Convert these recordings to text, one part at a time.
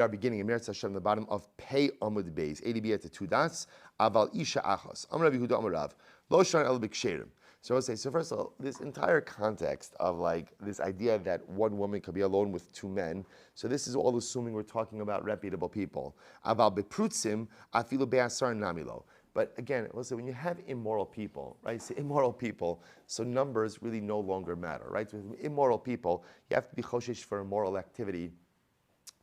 are beginning in Meretz Hashem, the bottom of Pei Amud Beis, 80b at the 2 dots. Aval Isha Achos. Amar Rabbi Yehuda Amar Rav. Lo Shan El B'Ksherim. So I would say, so first of all, this entire context of like this idea that one woman could be alone with two men, so this is all assuming we're talking about reputable people. Aval Beprutzim, Afilu Be'asar Namilo. But again, listen, when you have immoral people, right? So immoral people, so numbers really no longer matter, right? So with immoral people, you have to be choshesh for immoral activity,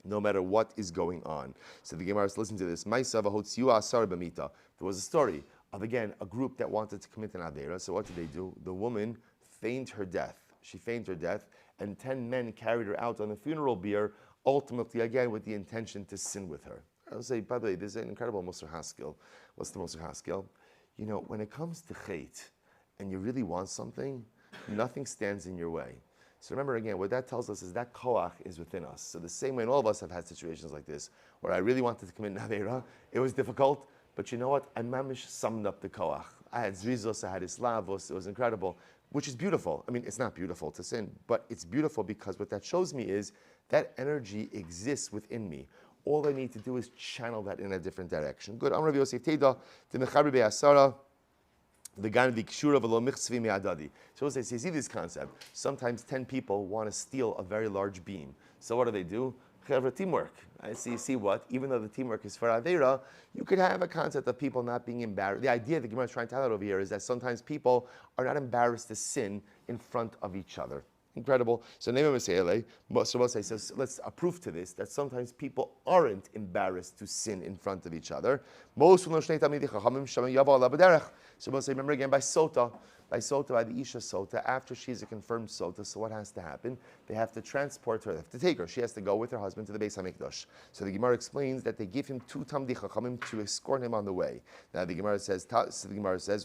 no matter what is going on. So the Gemara says, listen to this. There was a story of, again, a group that wanted to commit an Aveira. So what did they do? The woman feigned her death. She feigned her death, and 10 men carried her out on a funeral bier, ultimately, again, with the intention to sin with her. I'll say, by the way, this is an incredible Musar Haskell. What's the Musar Haskell? You know, when it comes to chait, and you really want something, nothing stands in your way. So remember again, what that tells us is that koach is within us. So the same way, and all of us have had situations like this, where I really wanted to commit an Aveira, it was difficult, but you know what? I mamish summed up the koach. I had zrizos, I had islavos, it was incredible, which is beautiful. I mean, it's not beautiful to sin, but it's beautiful because what that shows me is that energy exists within me. All I need to do is channel that in a different direction. Good. Amar Rabbi Yosef Teda, the Mechabri Be'asara, the Gan Vikshura V'lo Michzvi Me'adadi. So you see this concept. Sometimes 10 people want to steal a very large beam. So what do? Teamwork. I see what? Even though the teamwork is for Aveira, you could have a concept of people not being embarrassed. The idea that Gemara is trying to tell out over here is that sometimes people are not embarrassed to sin in front of each other. Incredible. So says, let's approve to this, that sometimes people aren't embarrassed to sin in front of each other. So we'll say, remember again, by the Isha Sota, after she's a confirmed Sota, so what has to happen? They have to transport her, they have to take her. She has to go with her husband to the Beis HaMikdash. So the Gemara explains that they give him 2 Tamdi Chachamim to escort him on the way. Now the Gemara says,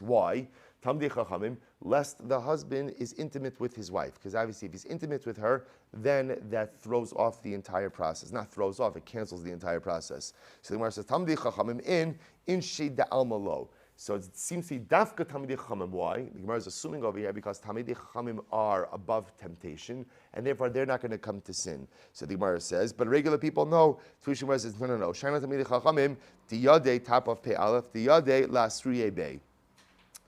why? Tamdi Chachamim, lest the husband is intimate with his wife. Because obviously if he's intimate with her, then that throws off the entire process. Not throws off, it cancels the entire process. So the Gemara says, Tamdi Chachamim in Shi Da'alma Lo. So it seems to be Dafka Tamidei Chachamim. Why? The Gemara is assuming over here because Tamidei Chachamim are above temptation, and therefore they're not going to come to sin. So the Gemara says, but regular people know. Tuish Gemara says, no. Shana Tamidei Chachamim, Tiyadei top of Pei Aleph, Tiyadei Lasriye Bei.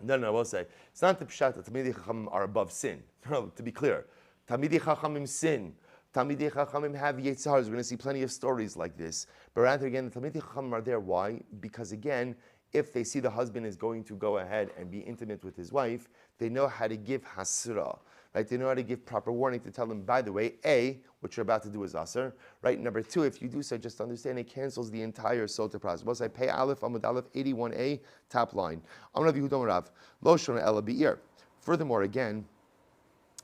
No, I will say, it's not the pshat that Tamidei Chachamim are above sin. No, to be clear, Tamidei Chachamim sin. Tamidei Chachamim have Yetzaharas. We're going to see plenty of stories like this. But rather again, the Tamidei Chachamim are there. Why? Because again, if they see the husband is going to go ahead and be intimate with his wife, they know how to give hasra, right? They know how to give proper warning to tell them, by the way, A, what you're about to do is asr, right? Number 2, if you do so, just understand it cancels the entire sota process. We'll say, Pei Aleph, Amud Aleph, 81a, top line. Amar Rabbi Yehuda Rav, Lo Shona Ela Be'ir. Furthermore, again,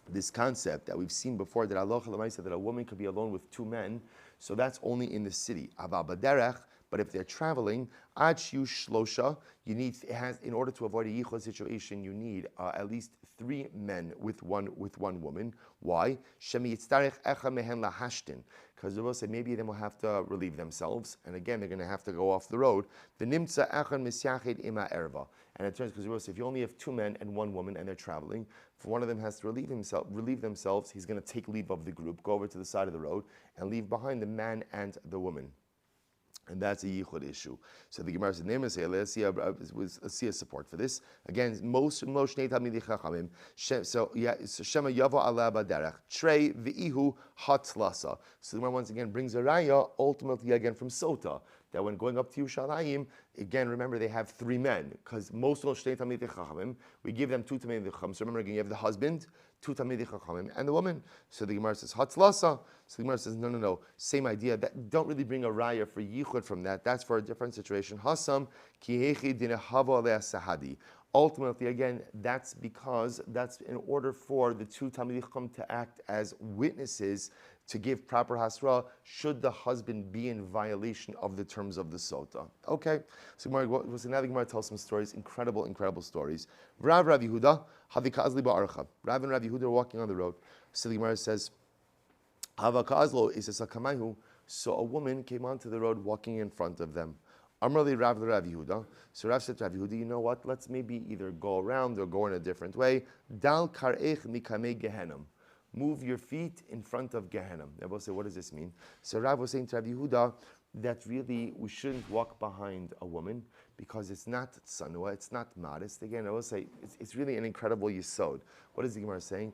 this concept that we've seen before, that Allah said that a woman could be alone with 2 men, so that's only in the city. Aval Baderech, but if they're traveling, ad shiu shlosha, you need, in order to avoid a yichud situation, you need at least 3 men with one woman. Why? Shemi yitztarech echa mehen lahashtin. Because they will say maybe they will have to relieve themselves, and again they're going to have to go off the road. The nimtza echan misyachid ima erva. And it turns, because we will say if you only have 2 men and 1 woman and they're traveling, if one of them has to relieve themselves, he's going to take leave of the group, go over to the side of the road, and leave behind the man and the woman. And that's a yichud issue. So the Gemara said, let's see a support for this. Again, most shnei talmidei chachamim. So shema yavo ala baderech trei v'ihu hatlasa. So the Gemara once again brings a raya, ultimately again from Sota, that when going up to Yerushalayim, again remember they have 3 men, because most shnei talmidei chachamim, we give them 2 talmidei chachamim. So remember again, you have the husband, 2 talmidei chachamim, and the woman. So the Gemara says hatlasa. So the Gemara says, no. Same idea. That don't really bring a raya for yichud from that. That's for a different situation. Hasam kihechi dinehavo aleh sahadi. Ultimately, again, that's because that's in order for the 2 talmidei chacham to act as witnesses to give proper hasra should the husband be in violation of the terms of the sota. Okay. So now the Gemara tells some stories, incredible stories. Rav Yehuda havikazli ba'archa. Rav and Rav Yehuda are walking on the road. So the Gemara says, Havakazlo is a sakamayu. So a woman came onto the road walking in front of them. Amrali Rav Yehuda. So Rav said to Rav Yehuda, you know what? Let's maybe either go around or go in a different way. Dal karech mikamei gehenim. move your feet in front of Gehenna. Rabbi will say, what does this mean? So Rav was saying to Rabbi Yehuda that really we shouldn't walk behind a woman because it's not tsanua, it's not modest. Again, I will say it's really an incredible yisod. What is the Gemara saying?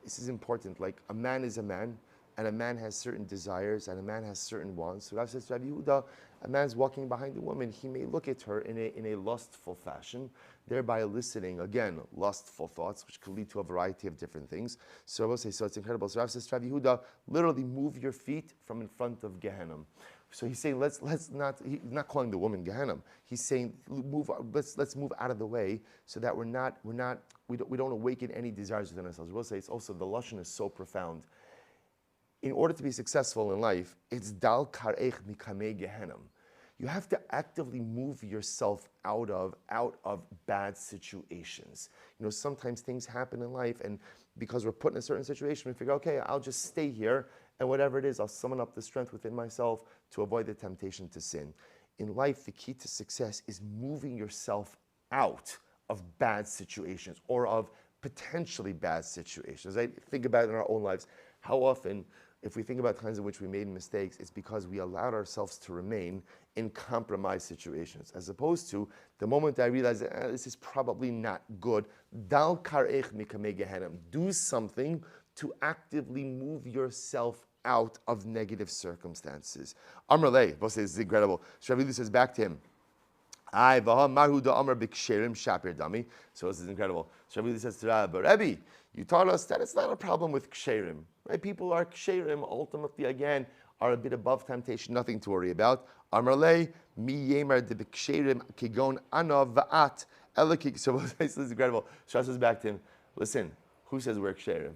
This is important. Like a man is a man, and a man has certain desires, and a man has certain wants. So Rav says to Rabbi Yehuda, a man's walking behind a woman, he may look at her in a lustful fashion, thereby eliciting, again, lustful thoughts, which could lead to a variety of different things. So I will say, so it's incredible. So Rav says to Rabbi Yehuda, literally move your feet from in front of Gehenna. So he's saying, let's not. He's not calling the woman Gehenna. He's saying, let's move out of the way so that we don't awaken any desires within ourselves. We'll say it's also the lashon is so profound. In order to be successful in life, it's dal karech mikamei Gehenna. You have to actively move yourself out of bad situations. Sometimes things happen in life, and because we're put in a certain situation, we figure, okay, I'll just stay here, and whatever it is, I'll summon up the strength within myself to avoid the temptation to sin. In life, the key to success is moving yourself out of bad situations or of potentially bad situations. I think about it in our own lives. How often, if we think about times in which we made mistakes, it's because we allowed ourselves to remain in compromised situations, as opposed to the moment I realize this is probably not good, dal karech mikamei Gehenna. Do something to actively move yourself out of negative circumstances. Amr lei, this is incredible. Shavili says back to him, so this is incredible. Shavili says to Rabbi, you taught us that it's not a problem with ksherim. Right? People are ksherim, ultimately, again, are a bit above temptation, nothing to worry about. Amr lei, mi yemer de b'ksherim kigon ana va'at. So this is incredible. Shas says back to him, listen, who says we're ksherim?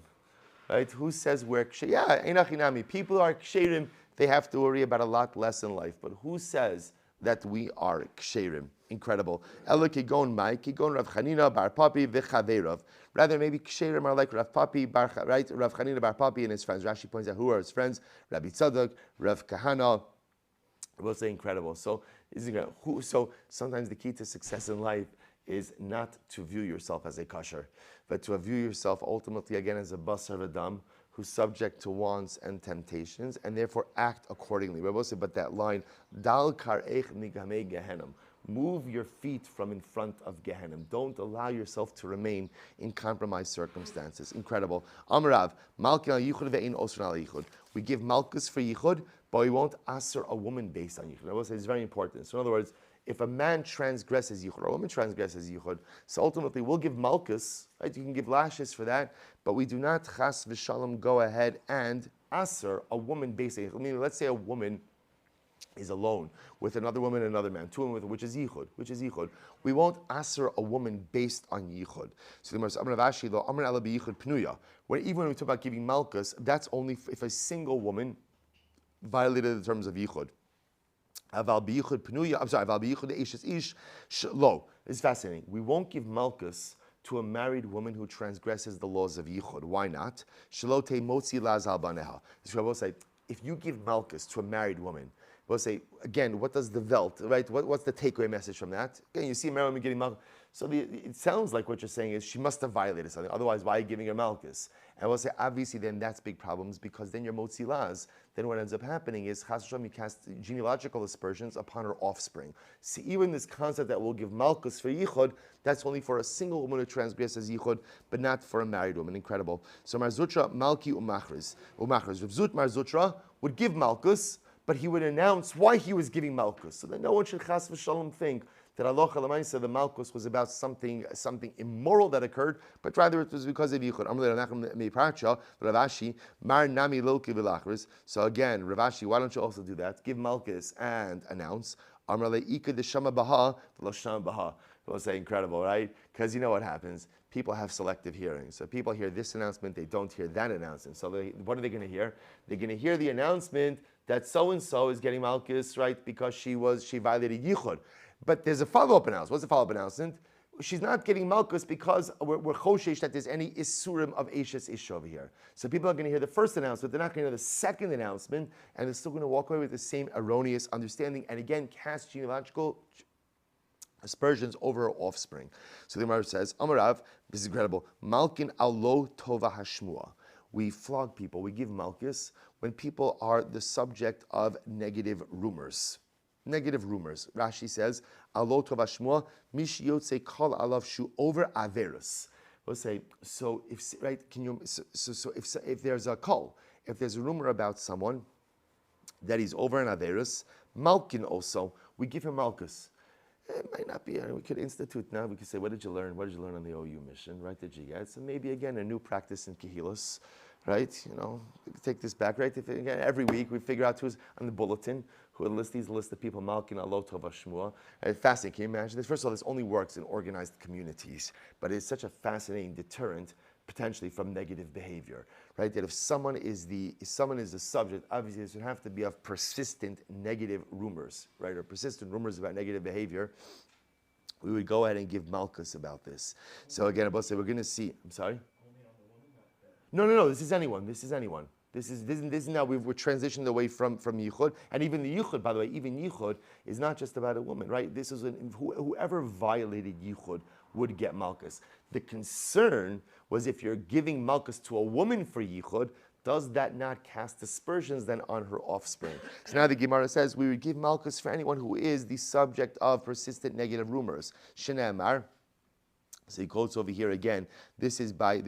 Right? Who says we're ksherim? Yeah, einachinami. People are ksherim. They have to worry about a lot less in life. But who says that we are ksherim? Incredible. Ela kigon mai kigon Rav Chanina bar Papi v'chaveirav. Rather, maybe ksherim are like Rav Papi right? Rav Chanina bar Papi and his friends. Rashi points out who are his friends: Rabbi Tzadok, Rav Kahana. We'll say incredible. So sometimes the key to success in life is not to view yourself as a kasher, but to view yourself ultimately again as a basar v'dam who's subject to wants and temptations, and therefore act accordingly. But that line, dal karech migamei Gehenna, move your feet from in front of Gehenna. Don't allow yourself to remain in compromised circumstances. Incredible. Amrav, malkin al yichud ve'in osran al yichud. We give malchus for yichud, but we won't answer a woman based on yichud. I will say it's very important. So in other words, if a man transgresses yichud, or a woman transgresses yichud, so ultimately we'll give malchus, right? You can give lashes for that, but we do not chas v'shalom go ahead and aser a woman based on yichud. I mean, let's say a woman is alone with another woman and another man, two women, which is yichud. We won't aser a woman based on yichud. So the Gemara says, Amar Ravashi lo Amar ala b'yichud pnuya. Even when we talk about giving malchus, that's only if a single woman violated the terms of yichud. Aval b'yichud pnuya. I'm sorry. Aval b'yichud eishes ish lo. It's fascinating. We won't give malchus to a married woman who transgresses the laws of yichud. Why not? Shalote motzi lazal baneha. This will say, if you give malchus to a married woman, we'll say again, what does the velt, right? What's the takeaway message from that? Again, you see a married woman getting malchus. So it sounds like what you're saying is she must have violated something. Otherwise, why are you giving her malchus? And we'll say, obviously, then that's big problems because then you're motzi laz. Then what ends up happening is chas v'shalom, you cast genealogical aspersions upon her offspring. See, even this concept that we'll give malchus for yichud, that's only for a single woman who transgresses yichud, but not for a married woman. Incredible. So Mar Zutra malki umachris. Rav Zut Mar Zutra would give malchus, but he would announce why he was giving malchus. So that no one should chas v'shalom think that halacha l'maisa the malchus was about something immoral that occurred, but rather it was because of yichud. So again, Ravashi, why don't you also do that? Give malchus and announce. We'll say incredible, right? Because you know what happens. People have selective hearing. So people hear this announcement, they don't hear that announcement. So what are they going to hear? They're going to hear the announcement that so-and-so is getting malchus, right, because she violated yichud. But there's a follow-up announcement. What's the follow-up announcement? She's not getting malchus because we're choshesh that there's any isurim of Eishes Ish over here. So people are going to hear the first announcement, they're not going to hear the second announcement, and they're still going to walk away with the same erroneous understanding, and again, cast genealogical aspersions over her offspring. So the Gemara says, Amarav, this is incredible, Malkin al lo tova hashmua. we flog people, we give malchus when people are the subject of negative rumors. Negative rumors. Rashi says, "Alo tov hashmua mish yotze kol alav shu over averus." We'll say, so if right, can you? So if there's a call, if there's a rumor about someone that he's over an averus, malkin also, we give him malchus. It might not be. We could institute now. We could say, "What did you learn? What did you learn on the OU mission? Right? Did you get?" So maybe again a new practice in Kehilos, right? Take this back, right? If again every week we figure out who's on the bulletin, who list these list of people. Malkin Alo Tov Shmua. Fascinating. Can you imagine this? First of all, this only works in organized communities, but it's such a fascinating deterrent potentially from negative behavior, right? That if someone is the subject, obviously this would have to be of persistent negative rumors, right? Or persistent rumors about negative behavior. We would go ahead and give malchus about this. So again, Abba said we're going to see. I'm sorry. No. This is anyone. This is now we're transitioned away from yichud, and even the yichud. By the way, even yichud is not just about a woman, right? This is whoever violated yichud would get malchus. The concern was if you're giving malchus to a woman for yichud, does that not cast aspersions then on her offspring? So now the Gemara says we would give malchus for anyone who is the subject of persistent negative rumors. Shnei Amar. So he quotes over here again. This is by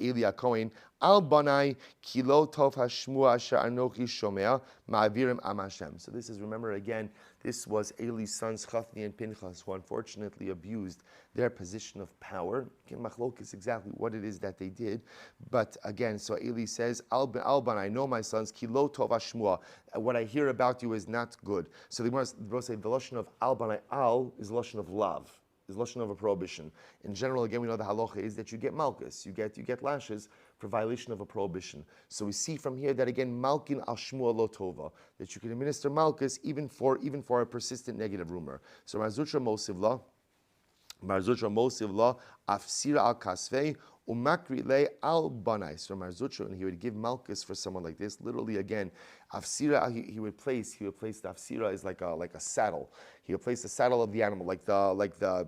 Eli Cohen. Al banai kilo tov hashmua asher anochi shomea ma'avirim am Hashem. So this is, remember again, this was Eli's sons Chafni and Pinchas who unfortunately abused their position of power. Again, machlok is exactly what it is that they did. But again, so Eli says, Al banai, I know my sons, kilo tov hashmua. What I hear about you is not good. So the Gemara say the lashon of al banai, al is the lashon of love. Is lashon of a prohibition. In general, again, we know the halacha is that you get malchus, you get lashes for violation of a prohibition. So we see from here that again, malkin al shmua lo tova, that you can administer malchus even for a persistent negative rumor. So Marzutra mosiv la afsira al kasvei umakri le al banai. So Marzutra, and he would give malchus for someone like this. Literally, again, afsira he would place the afsira is like a saddle. He would place the saddle of the animal, like the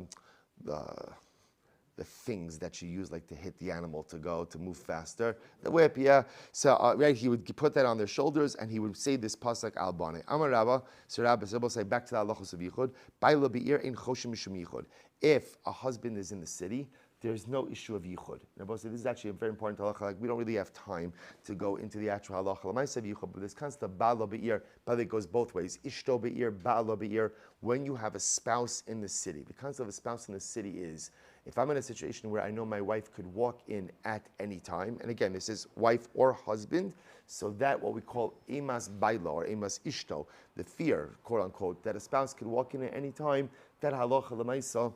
things that you use like to hit the animal to move faster. The whip, yeah. So right, he would put that on their shoulders and he would say this pasuk al banai. Amar Rabba, so Rabbi will say back to the halachos of yichud. Baila be'ir in choshim mishum yichud. If a husband is in the city, there's no issue of yichud. This is actually a very important halacha. Like we don't really have time to go into the actual halacha. L'maaseh yichud, but this concept of ba'ala be'ir, but it goes both ways. Ishto be'ir, ba'ala be'ir. When you have a spouse in the city, the concept of a spouse in the city is if I'm in a situation where I know my wife could walk in at any time, and again, this is wife or husband, so that what we call emas baila or emas ishto, the fear, quote unquote, that a spouse could walk in at any time, that halacha l'maaseh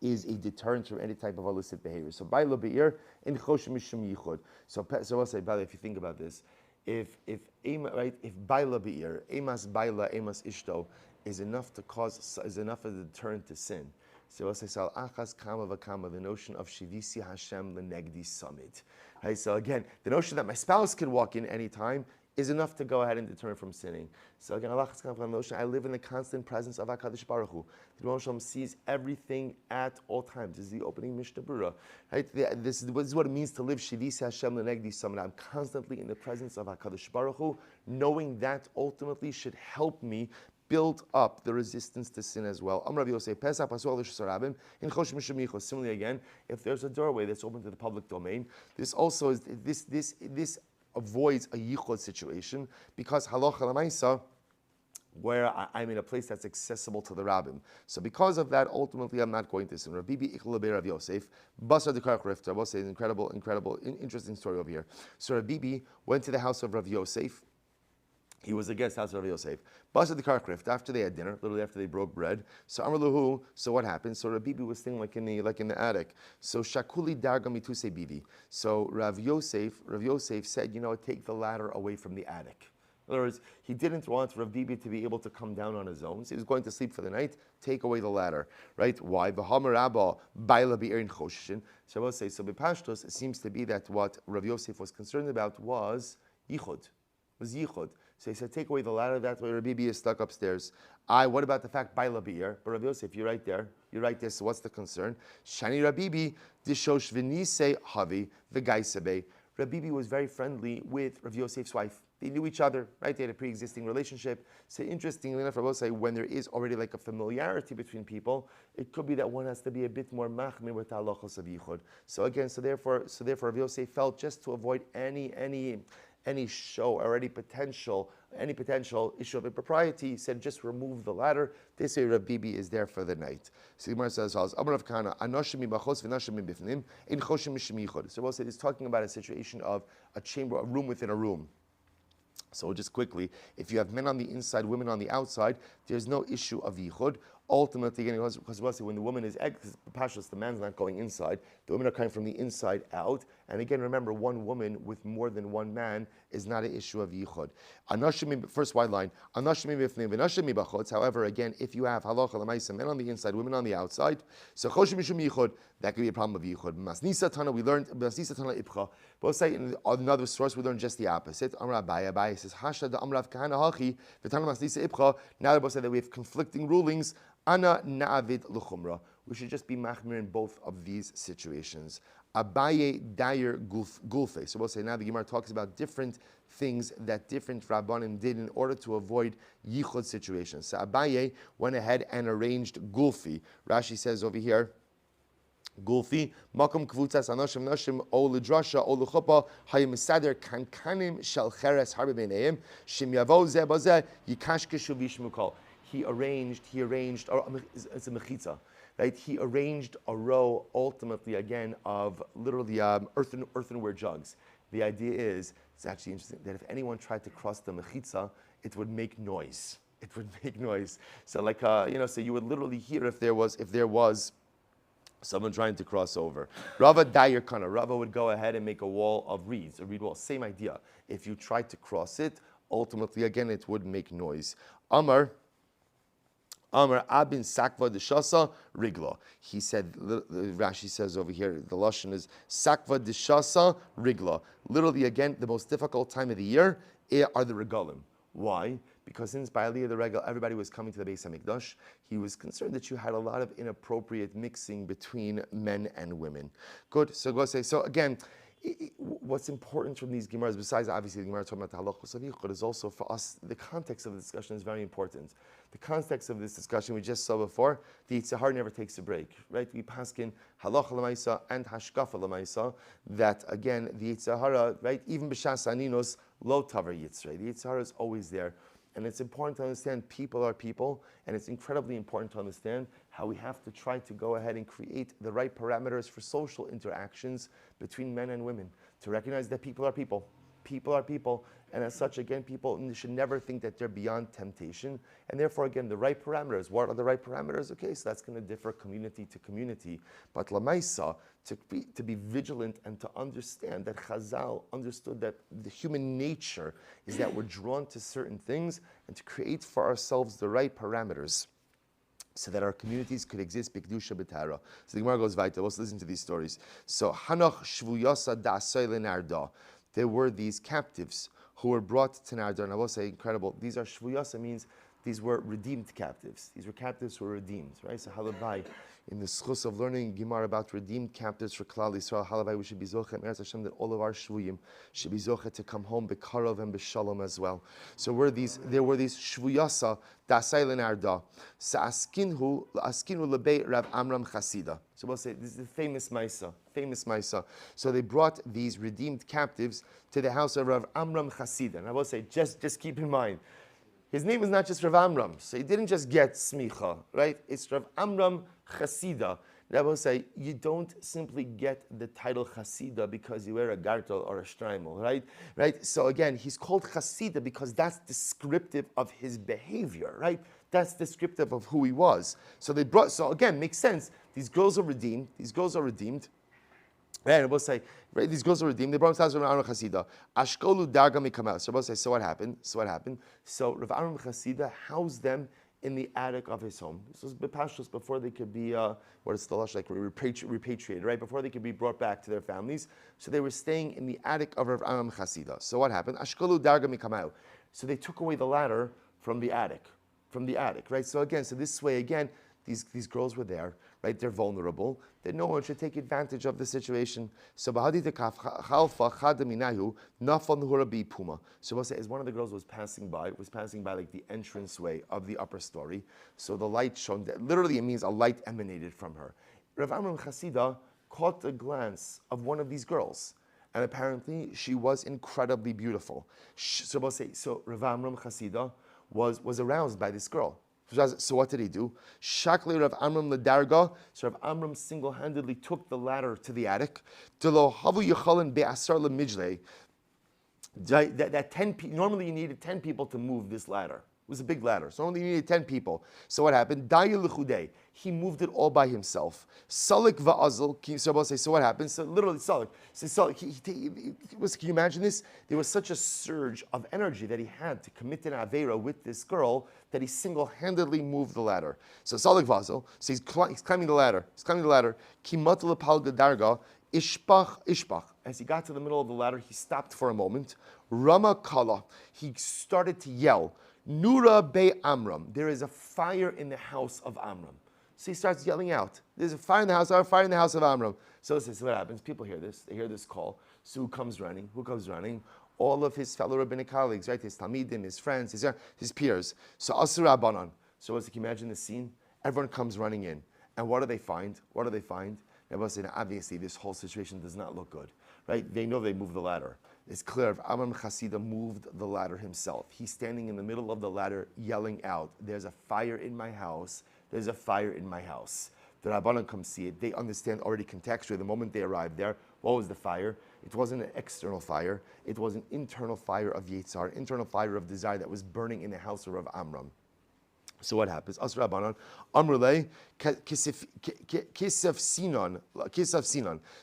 is a deterrent from any type of illicit behavior. So baila be'ir in choshim mishum yichud. So I'll say, by the way, if you think about this, if baila be'ir, emas baila, emas ishto is enough a deterrent to sin. So I'll say, Sal achas kama v'kama, the notion of shivisi Hashem lenegdi summit. Right, so again, the notion that my spouse can walk in any time is enough to go ahead and deter from sinning. So again, the notion I live in the constant presence of HaKadosh Baruch Hu. The Rebbe Shalom sees everything at all times. This is the opening Mishnah Berurah. Right? This is what it means to live Shivisi Hashem L'Negdi Summit. I'm constantly in the presence of HaKadosh Baruch Hu, knowing that ultimately should help me build up the resistance to sin as well. Similarly, again, if there's a doorway that's open to the public domain, this also is this avoids a yichud situation because halacha l'maisa, where I'm in a place that's accessible to the rabbim. So because of that, ultimately I'm not going to sin. Rabbi Bibi Rav Yosef, Basar Dekarach Rifta. We'll say an incredible, interesting story over here. So Rabbi Bibi went to the house of Rav Yosef. He was a guest house of Rav Yosef. Basar Dekarach Rifta, after they had dinner, literally after they broke bread. So Amar Luhu, so what happened? So Rabbi Bibi was staying like in the attic. So Shakuli Darga Mituse Bibi. So Rav Yosef said, take the ladder away from the attic. In other words, he didn't want Rav Bibi to be able to come down on his own. So he was going to sleep for the night. Take away the ladder, right? Why? V'hamer Abba Baila Be'erin Choshishin. So I will say, so B'Pashtos, it seems to be that what Rav Yosef was concerned about was yichud. So he said, take away the ladder. That way Rabbi Bibi is stuck upstairs. What about the fact Baila Be'er? But Rav Yosef, you're right there. So what's the concern? Shani Rabbi Bibi dishosh v'nisei havi v'gaisebe. Rabbi Bibi was very friendly with Rav Yosef's wife. They knew each other, right? They had a pre-existing relationship. So interestingly enough, Rabbi say when there is already like a familiarity between people, it could be that one has to be a bit more machmir with halachos of yichud. So again, so therefore, Rav Yosef felt just to avoid any show or any potential issue of impropriety, he said just remove the ladder. This way Rabbi Bibi is there for the night. So the Gemara says, Amar Rav Kahana, anoshim mibachos v'nashim mibifnim, ein choshim mishim yichud. So we'll say it's talking about a situation of a chamber, a room within a room. So just quickly, if you have men on the inside, women on the outside, there's no issue of yichud. Ultimately, again, because when the woman is pashas, the man's not going inside. The women are coming from the inside out. And again, remember, one woman with more than one man is not an issue of yichud. First wide line. However, again, if you have halacha l'maisa, men on the inside, women on the outside, so choshim mishum yichud, that could be a problem of yichud. Masnisa tana, we learned masnisa tana ipcha. Both say in another source we learned just the opposite. Amar Abaye says hasha da amrav kahana hachi v'tana masnisa ipcha. Now they both say that we have conflicting rulings. Ana na'avid l'chumra. We should just be machmir in both of these situations. Abaye dayer gulfe. So we'll say now the Gemara talks about different things that different rabbanim did in order to avoid yichud situations. So Abaye went ahead and arranged gulfi. Rashi says over here, Gulfi, makom kvutzas anoshim noshim o lidrasha o luchupa hayimisader kankanim shel cheres harbe beineim shim yavo ze baze yikashkeshu vishmukol. He arranged, it's a mechitza, right? He arranged a row, ultimately, again, of literally earthenware jugs. The idea is, it's actually interesting, that if anyone tried to cross the mechitza, it would make noise. It would make noise. So like, so you would literally hear if there was someone trying to cross over. Rava dayer kana. Rava would go ahead and make a wall of reeds, a reed wall. Same idea. If you tried to cross it, ultimately, again, it would make noise. Amar abin sakva deshasa rigla. He said, Rashi says over here, the lashon is sakva deshasa rigla. Literally, again, the most difficult time of the year are the regalim. Why? Because since by Aliyah the regal, everybody was coming to the Beis HaMikdash, he was concerned that you had a lot of inappropriate mixing between men and women. Good. So go say. So again, what's important from these Gemaras, besides obviously the Gemara talking about the halachos of yichud, is also for us, the context of the discussion is very important. The context of this discussion we just saw before, the Yetzer Hara never takes a break, right? We paskin halacha l'maisa and hashkafa l'maisa, that again, the Yetzer Hara, right, even b'shas aninos, lo tavar yitzrei. The Yetzer Hara is always there. And it's important to understand people are people, and it's incredibly important to understand how we have to try to go ahead and create the right parameters for social interactions between men and women, to recognize that people are people. People are people, and as such, again, people should never think that they're beyond temptation, and therefore, again, the right parameters. What are the right parameters? Okay, so that's going to differ community to community. But Lamaisa, to be vigilant and to understand that Chazal understood that the human nature is that we're drawn to certain things, and to create for ourselves the right parameters so that our communities could exist b'kedusha b'tara. So the Gemara goes weiter. Let's listen to these stories. So Hanoch shvuyasa da'asay lenarda. There were these captives who were brought to Nardar, and I will say incredible. These are shvuyasa, means these were redeemed captives. These were captives who were redeemed, right? So halabai, in the schus of learning Gemara about redeemed captives for Klal Yisrael, halabai, we should be zoche and Eretz Hashem, that all of our shvuyim should be zoche to come home bekarov and beshalom as well. So there were these shvuyasa dasay lenarda sa'askinu lebei Rav Amram Chasida. So we'll say this is the famous Maisa. So they brought these redeemed captives to the house of Rav Amram Chasida. And I will say, just keep in mind, his name is not just Rav Amram, so he didn't just get smicha, right? It's Rav Amram Chasida. And I will say, you don't simply get the title Chasida because you wear a gartel or a shtreimel, right? So again, he's called Chasida because that's descriptive of his behavior, right? That's descriptive of who he was. So again, makes sense. These girls are redeemed. And we'll say, right, these girls are redeemed. They brought themselves to Rav Amram Chasida. Ashkolu darga mikam. So we'll say, so what happened? So Rav Amram Chasida housed them in the attic of his home. This was bepashtos, before they could be, what is the lush, like repatriated, right? Before they could be brought back to their families. So they were staying in the attic of Rav Amram Chasida. So what happened? Ashkolu darga mikam. So they took away the ladder from the attic, right? So again, so this way again, These girls were there, right? They're vulnerable. That no one should take advantage of the situation. So as one of the girls was passing by like the entranceway of the upper story. So the light shone. Literally, it means a light emanated from her. Rav Amram Chasida caught a glance of one of these girls. And apparently, she was incredibly beautiful. So Rav Amram Chasida was aroused by this girl. So what did he do? Shakli Rav Amram Ladarga. So Rav Amram single-handedly took the ladder to the attic. Normally you needed 10 people to move this ladder. It was a big ladder, so only needed 10 people. So what happened? He moved it all by himself. Salik va'azal. So what happened? So literally Salik. Can you imagine this? There was such a surge of energy that he had to commit an avera with this girl that he single-handedly moved the ladder. So Salik va'azal. So he's climbing the ladder. Kimatul palga darga. Ishbach. As he got to the middle of the ladder, he stopped for a moment. Rama kala. He started to yell. Nura be Amram. There is a fire in the house of Amram. So he starts yelling out. There's a fire in the house of Amram. So this is what happens. People hear this. They hear this call. So who comes running? All of his fellow rabbinic colleagues, right? His talmidim, his friends, his peers. So Asur Rabbanan. So can you imagine the scene? Everyone comes running in. And what do they find? Obviously, this whole situation does not look good, right? They know they moved the ladder. It's clear. Amram Chasida moved the ladder himself. He's standing in the middle of the ladder yelling out, "There's a fire in my house. There's a fire in my house." The Rabbanan come see it. They understand already contextually the moment they arrived there. What was the fire? It wasn't an external fire. It was an internal fire of Yitzhar, internal fire of desire that was burning in the house of Rav Amram. So what happens? As Rabbanan, Amrulei, Kisaf Sinon.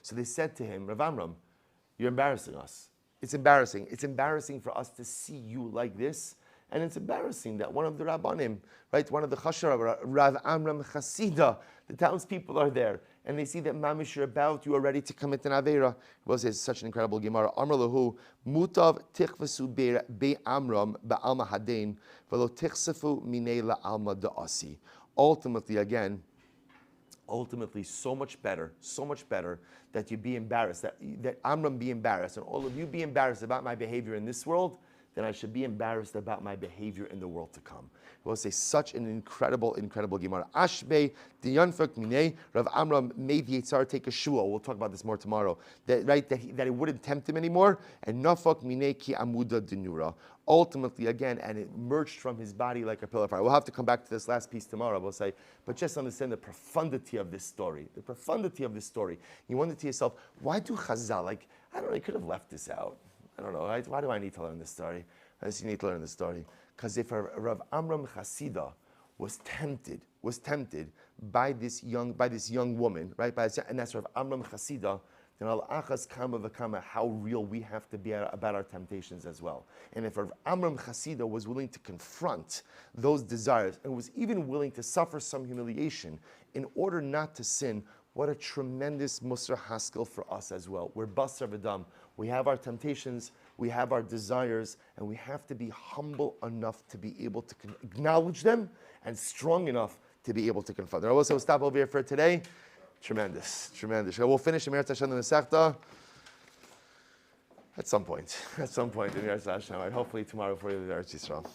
So they said to him, Rav Amram, you're embarrassing us. It's embarrassing. It's embarrassing for us to see you like this. And it's embarrassing that one of the Rabbanim, right, one of the Chashar, Rav Amram Chasida, the townspeople are there, and they see that Mamish, you're about, you are ready to commit an Aveira. Well, it's such an incredible Gemara. Amr lahu, mutav tichvasu be Amram ba'alma hadein, velo tichsafu minei la'alma da'asi. Ultimately, so much better that you be embarrassed, that Amram be embarrassed, and all of you be embarrassed about my behavior in this world, then I should be embarrassed about my behavior in the world to come. We'll say such an incredible Gemara. Ashbei diyanfak minei Rav Amram made the Yitzhar take a shua. We'll talk about this more tomorrow. That it wouldn't tempt him anymore. And nafak minei ki amuda denura. Ultimately, again, and it merged from his body like a pillar of fire. We'll have to come back to this last piece tomorrow. We'll say, but just understand the profundity of this story. The profundity of this story. You wonder to yourself, why do Chazal? I don't know. He could have left this out. I don't know. Why do I need to learn this story? I just need to learn this story. Because if Rav Amram Chasida was tempted by this young woman, right? And that's Rav Amram Chasida, then al-achas kama v'kama, how real we have to be about our temptations as well. And if Rav Amram Chasida was willing to confront those desires and was even willing to suffer some humiliation in order not to sin, what a tremendous Musar Haskell for us as well. We're Basar V'dam. We have our temptations, we have our desires, and we have to be humble enough to be able to acknowledge them and strong enough to be able to confront them. We'll stop over here for today. Tremendous. We'll finish the Meretz Hashem and the Sechta at some point in Meretz Hashem. Hopefully tomorrow for you, Eretz Yisrael.